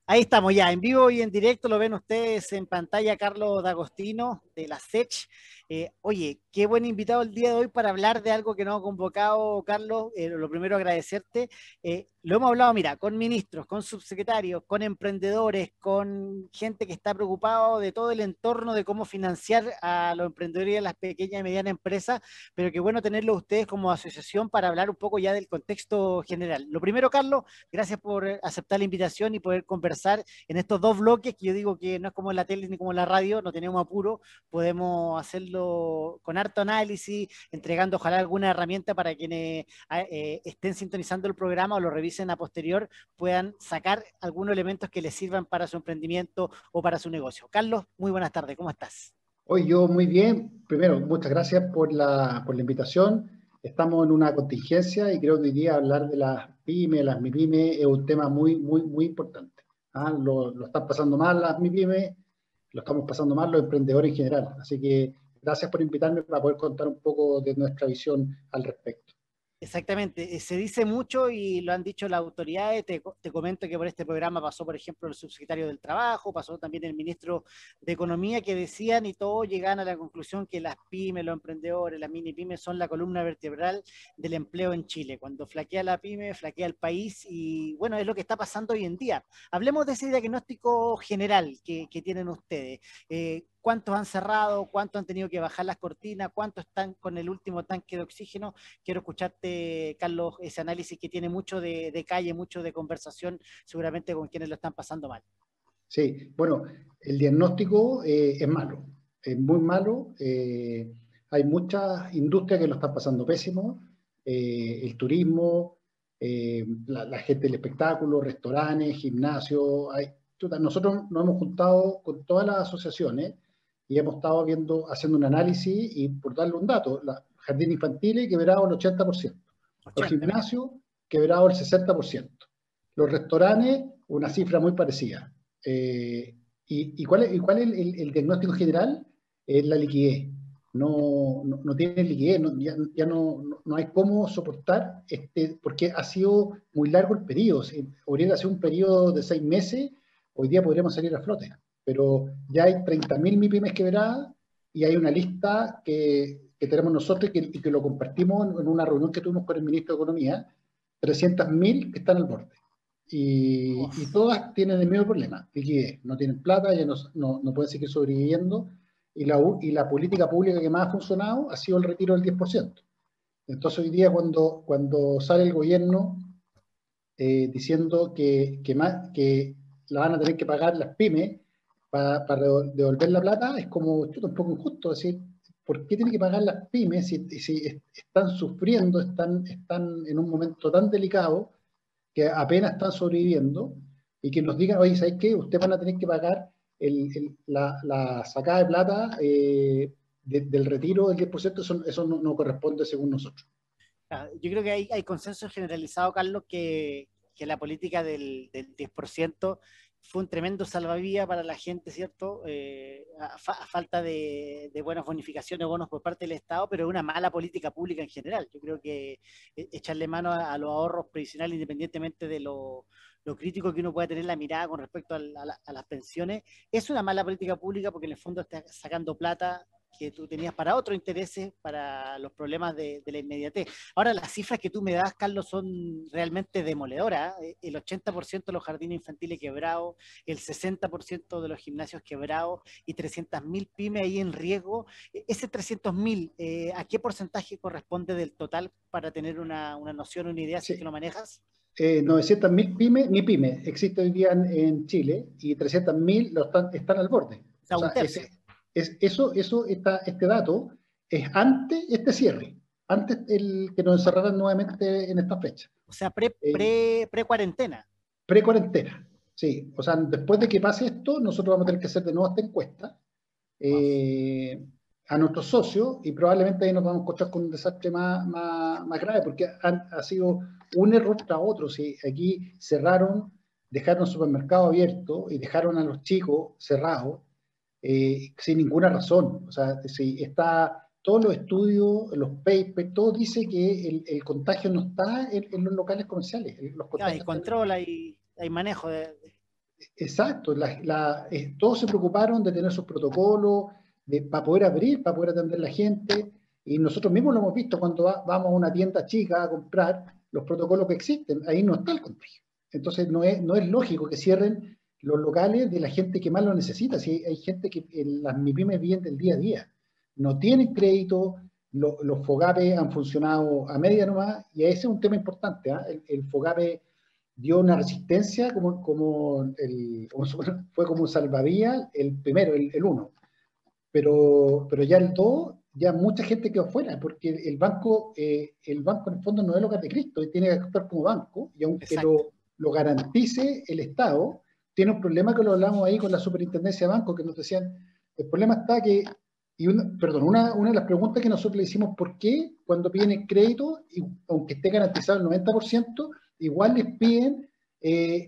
Ahí estamos ya, en vivo y en directo, lo ven ustedes en pantalla, Carlos D'Agostino de la SECH. Oye, qué buen invitado el día de hoy para hablar de algo que nos ha convocado, Carlos. Lo primero, agradecerte. Lo hemos hablado, mira, con ministros, con subsecretarios, con emprendedores, con gente que está preocupado de todo el entorno de cómo financiar a los emprendedores y a las pequeñas y medianas empresas, pero qué bueno tenerlos ustedes como asociación para hablar un poco ya del contexto general. Lo primero, Carlos, gracias por aceptar la invitación y poder conversar en estos dos bloques, que yo digo que no es como en la tele ni como en la radio, no tenemos apuro, podemos hacerlo con harto análisis, entregando ojalá alguna herramienta para quienes estén sintonizando el programa o lo revisen a posterior, puedan sacar algunos elementos que les sirvan para su emprendimiento o para su negocio. Carlos, muy buenas tardes, ¿cómo estás? Hoy yo muy bien. Primero, muchas gracias por la invitación. Estamos en una contingencia y creo que hoy día hablar de las pymes, las MIPYME, es un tema muy importante. Lo están pasando mal las MIPYME, lo estamos pasando mal los emprendedores en general. Así que gracias por invitarme para poder contar un poco de nuestra visión al respecto. Exactamente, se dice mucho y lo han dicho las autoridades. Te comento que por este programa pasó, por ejemplo, el subsecretario del Trabajo, pasó también el ministro de Economía, que decían y todos llegan a la conclusión que las pymes, los emprendedores, las mini pymes son la columna vertebral del empleo en Chile. Cuando flaquea la pyme, flaquea el país y bueno, es lo que está pasando hoy en día. Hablemos de ese diagnóstico general que tienen ustedes. ¿Cuántos han cerrado? ¿Cuántos han tenido que bajar las cortinas? ¿Cuántos están con el último tanque de oxígeno? Quiero escucharte, Carlos, ese análisis que tiene mucho de calle, mucho de conversación, seguramente con quienes lo están pasando mal. Sí, bueno, el diagnóstico es malo, es muy malo. Hay muchas industrias que lo están pasando pésimo. El turismo, la gente del espectáculo, restaurantes, gimnasios. Nosotros nos hemos juntado con todas las asociaciones y hemos estado haciendo un análisis y por darle un dato, los jardines infantiles quebrados el 80%, los 80, mira. gimnasios quebrados el 60%, los restaurantes una cifra muy parecida. ¿Y cuál es el diagnóstico general? Es la liquidez. No tiene liquidez, ya no hay cómo soportar, porque ha sido muy largo el periodo. Si hubiera sido un periodo de 6 meses, hoy día podríamos salir a flote. Pero ya hay 30.000 MIPYMES quebradas y hay una lista que tenemos nosotros y que lo compartimos en una reunión que tuvimos con el ministro de Economía, 300.000 que están al borde. Y Uf. todas tienen el mismo problema, liquidez, no tienen plata, ya no pueden seguir sobreviviendo, y la política pública que más ha funcionado ha sido el retiro del 10%. Entonces hoy día cuando sale el gobierno diciendo que la van a tener que pagar las pymes para devolver la plata, es como chuta, un poco injusto decir, ¿por qué tiene que pagar las pymes si están sufriendo, están en un momento tan delicado que apenas están sobreviviendo y que nos digan, oye, ¿sabes qué? Ustedes van a tener que pagar la sacada de plata del retiro del 10%, eso no corresponde según nosotros. Yo creo que hay consenso generalizado, Carlos, que la política del 10% fue un tremendo salvavidas para la gente, ¿cierto? A falta de buenas bonificaciones, bonos por parte del Estado, pero una mala política pública en general. Yo creo que echarle mano a los ahorros previsionales, independientemente de lo crítico que uno pueda tener la mirada con respecto a las pensiones, es una mala política pública porque en el fondo está sacando plata que tú tenías para otros intereses, para los problemas de la inmediatez. Ahora, las cifras que tú me das, Carlos, son realmente demoledoras. El 80% de los jardines infantiles quebrados, el 60% de los gimnasios quebrados y 300.000 pymes ahí en riesgo. Ese 300.000, ¿a qué porcentaje corresponde del total para tener una noción, una idea, si es que Sí, lo manejas? 900.000 pymes, ni pymes, existe hoy día en Chile y 300.000 están al borde. O O sea, un sea, tercio. este dato es antes este cierre, antes el que nos encerraran nuevamente en esta fecha. O sea, Eh, pre-cuarentena. Pre-cuarentena, sí. O sea, después de que pase esto, nosotros vamos a tener que hacer de nuevo esta encuesta Wow. eh, a nuestros socios y probablemente ahí nos vamos a encontrar con un desastre más grave porque ha sido un error tras otro. ¿Sí? Aquí cerraron, dejaron el supermercado abierto y dejaron a los chicos cerrados sin ninguna razón. O sea, si está, todos los estudios, los papers, todo dice que el contagio no está en los locales comerciales, los Hay contagios están. control, hay manejo de. exacto, todos se preocuparon de tener sus protocolos, para poder abrir, para poder atender a la gente, y nosotros mismos lo hemos visto cuando vamos a una tienda chica a comprar los protocolos que existen, ahí no está el contagio. Entonces no es lógico que cierren los locales de la gente que más lo necesita. Si hay gente que en las MIPYMES viven del día a día, no tienen crédito, los FOGAPE han funcionado a media nomás, y ese es un tema importante. El FOGAPE dio una resistencia fue como un salvavidas el primero, el uno, pero ya el dos, ya mucha gente quedó fuera, porque el banco en el fondo no es el hogar de Cristo, y tiene que actuar como banco, y aunque Exacto. lo garantice el Estado, tiene un problema que lo hablamos ahí con la superintendencia de bancos, que nos decían, el problema está que, una de las preguntas que nosotros le hicimos, ¿por qué cuando piden crédito, y aunque esté garantizado el 90%, igual les piden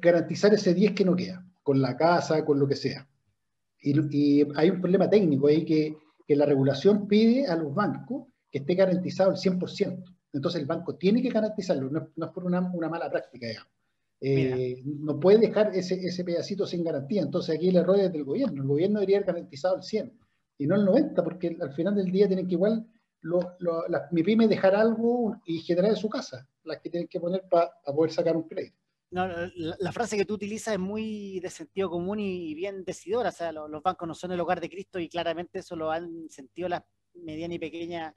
garantizar ese 10 que no queda, con la casa, con lo que sea? Y hay un problema técnico ahí que la regulación pide a los bancos que esté garantizado el 100%. Entonces el banco tiene que garantizarlo, no es por una mala práctica, digamos. Mira. No puede dejar ese pedacito sin garantía. Entonces aquí el error es del gobierno. El gobierno debería haber garantizado el 100 y no el 90, porque al final del día tienen que igual las MIPYMES dejar algo y generar en su casa, las que tienen que poner para poder sacar un crédito. No, la frase que tú utilizas es muy de sentido común y bien decidora. O sea, los bancos no son el hogar de Cristo y claramente eso lo han sentido las medianas y pequeñas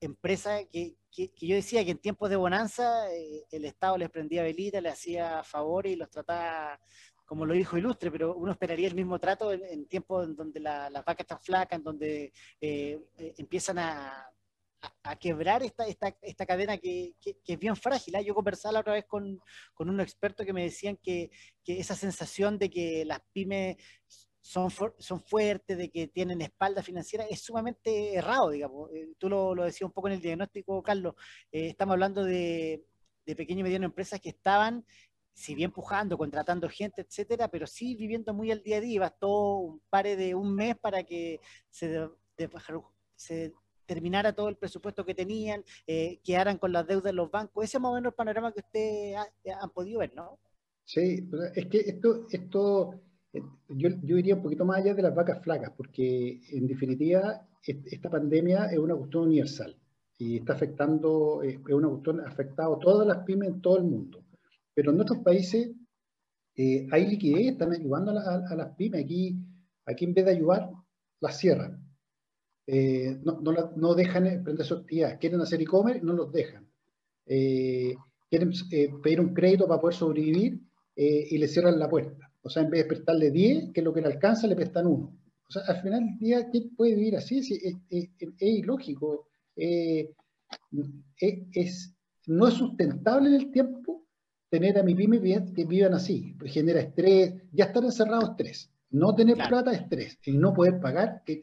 empresas que yo decía que en tiempos de bonanza el Estado les prendía velita, les hacía favores y los trataba como lo dijo Ilustre, pero uno esperaría el mismo trato en tiempos en donde las vacas están flacas, en donde empiezan a quebrar esta cadena que es bien frágil. Yo conversaba la otra vez con un experto que me decían que esa sensación de que las pymes son fuertes, de que tienen espalda financiera, es sumamente errado, digamos. Tú lo decías un poco en el diagnóstico, Carlos. Estamos hablando de pequeñas y medianas empresas que estaban, si bien pujando, contratando gente, etcétera, pero sí viviendo muy al día a día. Bastó un pare de un mes para que se terminara todo el presupuesto que tenían, quedaran con las deudas de los bancos. Ese es más o menos el panorama que ustedes han podido ver, ¿no? Sí, es que yo iría un poquito más allá de las vacas flacas, porque en definitiva esta pandemia es una cuestión universal y está afectando, es una cuestión afectado a todas las pymes en todo el mundo. Pero en otros países hay liquidez, están ayudando a las pymes. Aquí en vez de ayudar, las cierran. No dejan emprender su actividad. Quieren hacer e-commerce, no los dejan. Quieren pedir un crédito para poder sobrevivir y le cierran la puerta. O sea, en vez de prestarle 10, que es lo que le alcanza, le prestan 1. O sea, al final del día, ¿quién puede vivir así? Es ilógico. Es, no es sustentable en el tiempo tener a mi pyme que vivan así. Genera estrés, ya estar encerrados estrés. No tener Claro. plata estrés. Y no poder pagar, que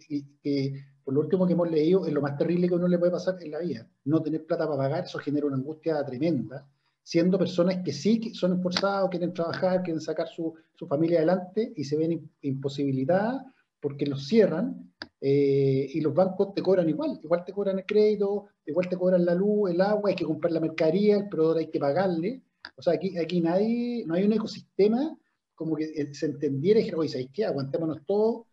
por lo último que hemos leído, es lo más terrible que a uno le puede pasar en la vida. No tener plata para pagar, eso genera una angustia tremenda, siendo personas que sí son esforzados, quieren trabajar, quieren sacar su familia adelante y se ven imposibilitadas porque los cierran y los bancos te cobran igual te cobran el crédito, igual te cobran la luz, el agua, hay que comprar la mercadería, el proveedor hay que pagarle. O sea, aquí no hay un ecosistema como que se entendiera y dijera, oye, ¿sabes qué? Aguantémonos todos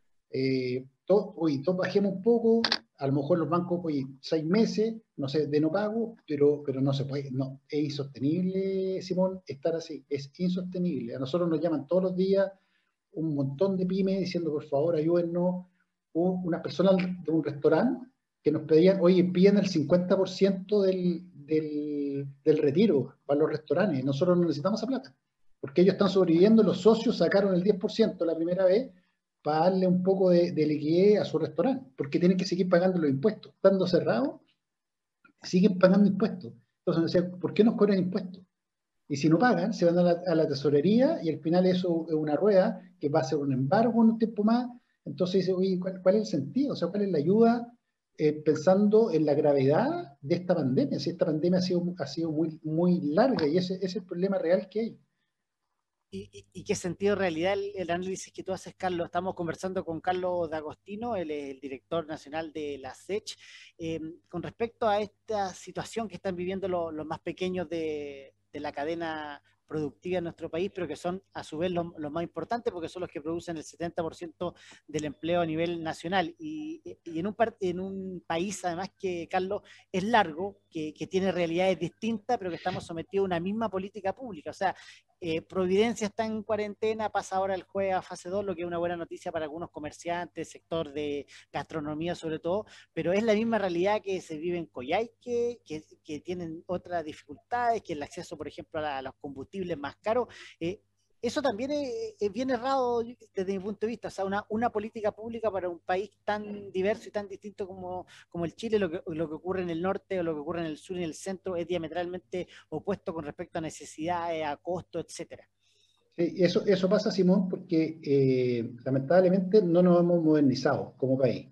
bajemos un poco, a lo mejor los bancos, oye, 6 meses, no sé, de no pago, pero no se puede, no, es insostenible, Simón, estar así, es insostenible. A nosotros nos llaman todos los días un montón de pymes diciendo, por favor, ayúdennos. Hubo unas personas de un restaurante que nos pedían, oye, piden el 50% del retiro para los restaurantes, nosotros no necesitamos esa plata, porque ellos están sobreviviendo, los socios sacaron el 10% la primera vez para darle un poco de liquidez a su restaurante, porque tienen que seguir pagando los impuestos. Estando cerrados, siguen pagando impuestos. Entonces, ¿por qué nos cobran impuestos? Y si no pagan, se van a la tesorería y al final eso es una rueda que va a ser un embargo en un tiempo más. Entonces dice, oye, ¿cuál es el sentido? O sea, ¿cuál es la ayuda pensando en la gravedad de esta pandemia? Si esta pandemia ha sido muy, muy larga y ese es el problema real que hay. ¿Y qué sentido de realidad el análisis que tú haces, Carlos? Estamos conversando con Carlos D'Agostino, él es el director nacional de la SECH, con respecto a esta situación que están viviendo los más pequeños de la cadena productivas en nuestro país, pero que son a su vez los más importantes porque son los que producen el 70% del empleo a nivel nacional. Y en un país, además, que, Carlos, es largo, que tiene realidades distintas, pero que estamos sometidos a una misma política pública. O sea, Providencia está en cuarentena, pasa ahora el jueves a fase 2, lo que es una buena noticia para algunos comerciantes, sector de gastronomía sobre todo, pero es la misma realidad que se vive en Coyhaique, que tienen otras dificultades, que el acceso, por ejemplo, a los combustibles más caros. Eso también es bien errado desde mi punto de vista. O sea, una política pública para un país tan diverso y tan distinto como el Chile, lo que ocurre en el norte o lo que ocurre en el sur y en el centro es diametralmente opuesto con respecto a necesidades, a costos, etcétera. Sí, eso pasa, Simón, porque lamentablemente no nos hemos modernizado como país.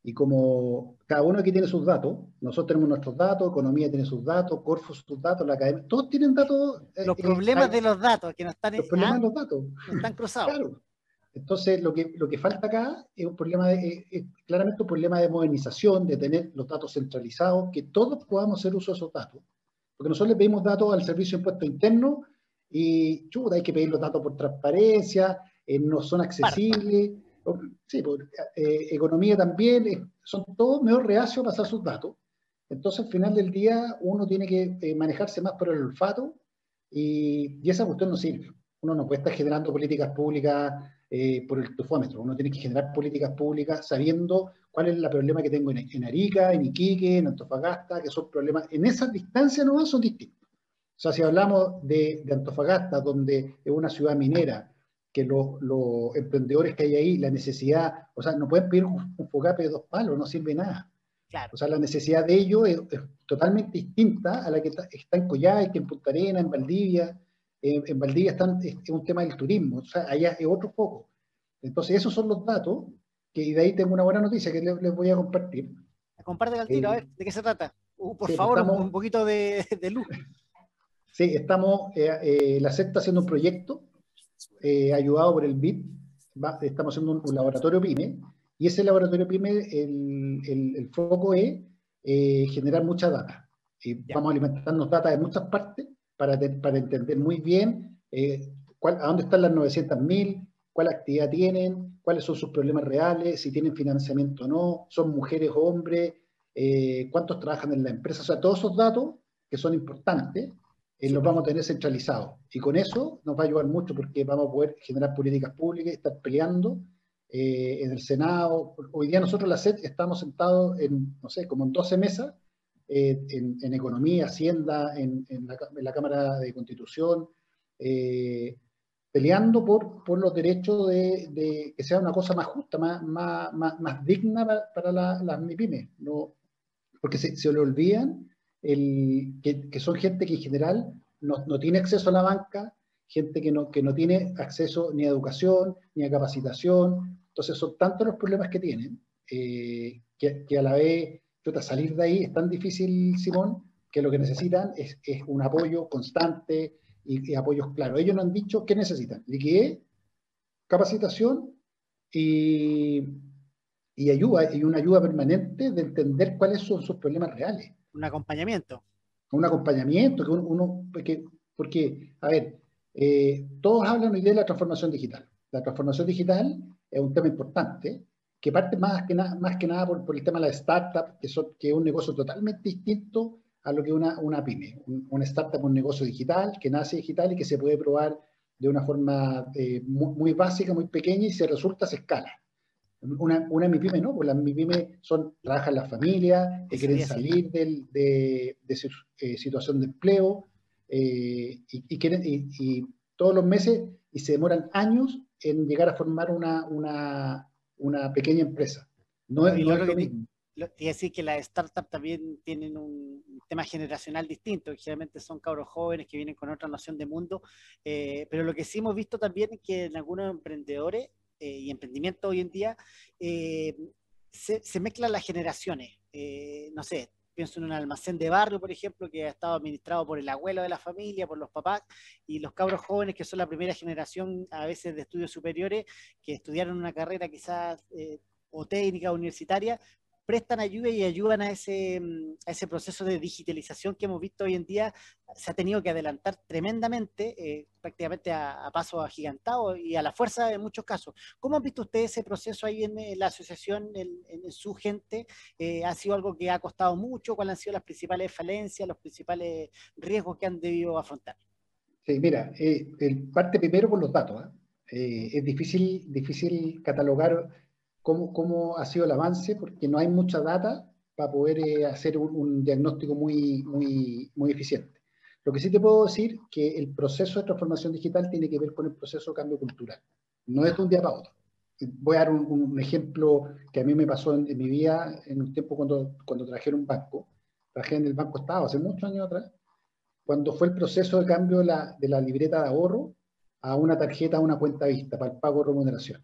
Y como cada uno aquí tiene sus datos, nosotros tenemos nuestros datos, Economía tiene sus datos, Corfo sus datos, la Academia, todos tienen datos, Los problemas de los datos que no están, los problemas de los datos. no están cruzados. Claro. Entonces, lo que falta acá es un problema claramente un problema de modernización, de tener los datos centralizados, que todos podamos hacer uso de esos datos. Porque nosotros le pedimos datos al Servicio de Impuestos Internos y chuta, hay que pedir los datos por transparencia, no son accesibles. Sí, por, economía también, son todos medio reacios a pasar sus datos. Entonces, al final del día, uno tiene que manejarse más por el olfato y esa cuestión no sirve. Uno no puede estar generando políticas públicas por el tufómetro. Uno tiene que generar políticas públicas sabiendo cuál es el problema que tengo en Arica, en Iquique, en Antofagasta, que son problemas, en esas distancias nomás son distintos. O sea, si hablamos de Antofagasta, donde es una ciudad minera, que los emprendedores que hay ahí, la necesidad, o sea, no pueden pedir un fogape de 2 palos, no sirve nada. Claro. O sea, la necesidad de ellos es totalmente distinta a la que está en Coyhaique, en Punta Arenas, en Valdivia. En Valdivia es un tema del turismo, o sea, allá es otro foco. Entonces, esos son los datos, y de ahí tengo una buena noticia que les voy a compartir. Comparte al tiro, a ver, ¿de qué se trata? Por Sí, favor, un poquito de luz. Sí, la SEC está haciendo un proyecto ayudado por el BID. Estamos haciendo un laboratorio PYME, y ese laboratorio PYME, el foco es generar mucha data. Vamos a alimentarnos data de muchas partes para entender muy bien a dónde están las 900.000, cuál actividad tienen, cuáles son sus problemas reales, si tienen financiamiento o no, son mujeres o hombres, cuántos trabajan en la empresa. O sea, todos esos datos que son importantes los vamos a tener centralizados. Y con eso nos va a ayudar mucho porque vamos a poder generar políticas públicas, estar peleando en el Senado. Hoy día nosotros, la SET, estamos sentados en, no sé, como en 12 mesas, en Economía, Hacienda, en la Cámara de Constitución, peleando por los derechos de que sea una cosa más justa, más digna para las MIPYMES. ¿No? Porque se le olvidan que son gente que en general no tiene acceso a la banca, gente que no tiene acceso ni a educación, ni a capacitación. Entonces son tantos los problemas que tienen, que a la vez, salir de ahí es tan difícil, Simón, que lo que necesitan es un apoyo constante y apoyos claros. Ellos nos han dicho qué necesitan: liquidez, capacitación y ayuda, y una ayuda permanente de entender cuáles son sus problemas reales. Un acompañamiento. Un acompañamiento, porque, a ver, todos hablan hoy de la transformación digital. La transformación digital es un tema importante, que parte más que nada por el tema de la startup, que es un negocio totalmente distinto a lo que una pyme. Una startup es un negocio digital, que nace digital y que se puede probar de una forma muy básica, muy pequeña, y si resulta, se escala. Una MIPYME no, pues las MIPYME trabajan las familias que quieren salir de su situación de empleo y todos los meses, y se demoran años en llegar a formar una pequeña empresa. No es lo mismo. Y decir que las startups también tienen un tema generacional distinto, que generalmente son cabros jóvenes que vienen con otra noción de mundo, pero lo que sí hemos visto también es que en algunos emprendedores y emprendimiento hoy en día, se mezclan las generaciones. No sé, pienso en un almacén de barrio, por ejemplo, que ha estado administrado por el abuelo de la familia, por los papás, y los cabros jóvenes, que son la primera generación, a veces de estudios superiores, que estudiaron una carrera quizás o técnica, universitaria, prestan ayuda y ayudan a ese proceso de digitalización que hemos visto hoy en día. Se ha tenido que adelantar tremendamente, prácticamente a paso agigantado y a la fuerza en muchos casos. ¿Cómo han visto ustedes ese proceso ahí en la asociación, en su gente? ¿Ha sido algo que ha costado mucho? ¿Cuáles han sido las principales falencias, los principales riesgos que han debido afrontar? Sí, mira, parte primero con los datos. Es difícil catalogar cómo ha sido el avance porque no hay mucha data para poder hacer un diagnóstico muy eficiente. Lo que sí te puedo decir que el proceso de transformación digital tiene que ver con el proceso de cambio cultural. No es de un día para otro. Voy a dar un ejemplo que a mí me pasó en mi vida en un tiempo cuando trabajé en un banco. Trabajé en el Banco Estado hace muchos años atrás, cuando fue el proceso de cambio de la libreta de ahorro a una tarjeta, a una cuenta vista para el pago de remuneración.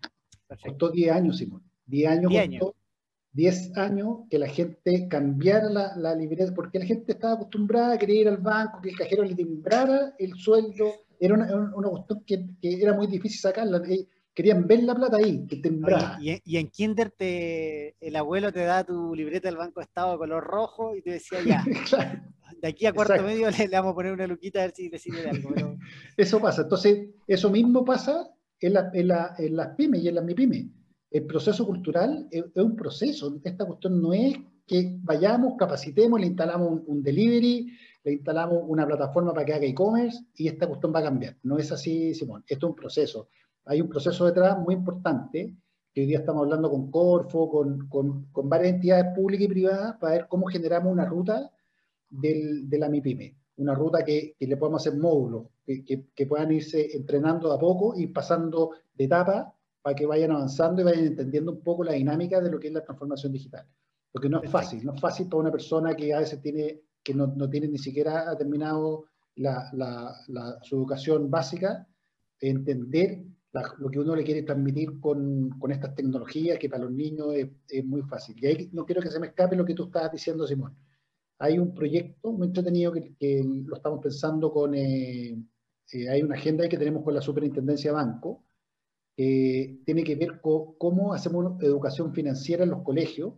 Perfecto. Costó 10 años, Simón. 10 años 10 costó. años. 10 años que la gente cambiara la libreta, porque la gente estaba acostumbrada a querer ir al banco, que el cajero le timbrara el sueldo. Era una cuestión que era muy difícil sacarla. Querían ver la plata ahí, que timbrara. Y en Kinder el abuelo te da tu libreta del Banco Estado de color rojo y te decía ya, Claro, de aquí a cuarto exacto. medio le vamos a poner una luquita a ver si le sirve de algo. Pero... Eso pasa. Entonces, eso mismo pasa en las pymes y en las MIPYMES. El proceso cultural es un proceso. Esta cuestión no es que vayamos, capacitemos, le instalamos un delivery, le instalamos una plataforma para que haga e-commerce y esta cuestión va a cambiar. No es así, Simón. Esto es un proceso. Hay un proceso detrás muy importante, que hoy día estamos hablando con Corfo, con varias entidades públicas y privadas, para ver cómo generamos una ruta de la MIPYME. Una ruta que le podamos hacer módulos, que puedan irse entrenando de a poco y pasando de etapa para que vayan avanzando y vayan entendiendo un poco la dinámica de lo que es la transformación digital. Porque no es fácil, no es fácil para una persona que a veces no tiene ni siquiera terminado su educación básica, entender lo que uno le quiere transmitir con estas tecnologías, que para los niños es muy fácil. Y ahí no quiero que se me escape lo que tú estabas diciendo, Simón. Hay un proyecto muy entretenido que lo estamos pensando hay una agenda ahí que tenemos con la Superintendencia de Banco, tiene que ver con cómo hacemos educación financiera en los colegios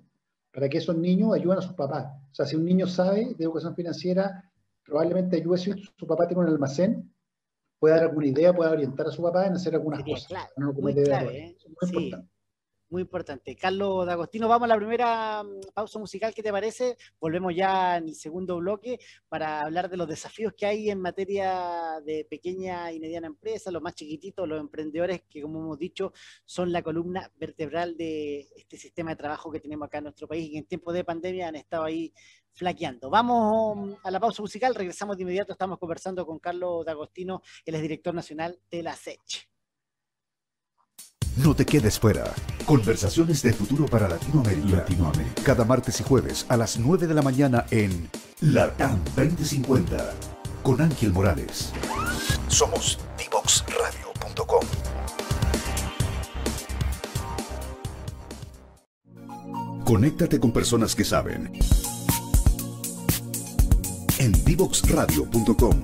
para que esos niños ayuden a sus papás. O sea, si un niño sabe de educación financiera, probablemente ayude si su papá tiene un almacén, puede dar alguna idea, puede orientar a su papá en hacer algunas sería cosas. clave, No muy comete clave, errores. ¿eh? Eso es muy Sí. importante. Muy importante. Carlos D'Agostino, vamos a la primera pausa musical, ¿qué te parece? Volvemos ya en el segundo bloque para hablar de los desafíos que hay en materia de pequeña y mediana empresa, los más chiquititos, los emprendedores, que como hemos dicho, son la columna vertebral de este sistema de trabajo que tenemos acá en nuestro país y que en tiempos de pandemia han estado ahí flaqueando. Vamos a la pausa musical, regresamos de inmediato, estamos conversando con Carlos D'Agostino, él es director nacional de la SECH. No te quedes fuera. Conversaciones de futuro para Latinoamérica. Cada martes y jueves a las 9 de la mañana en LATAM 2050 con Ángel Morales. Somos divoxradio.com. Conéctate con personas que saben en divoxradio.com.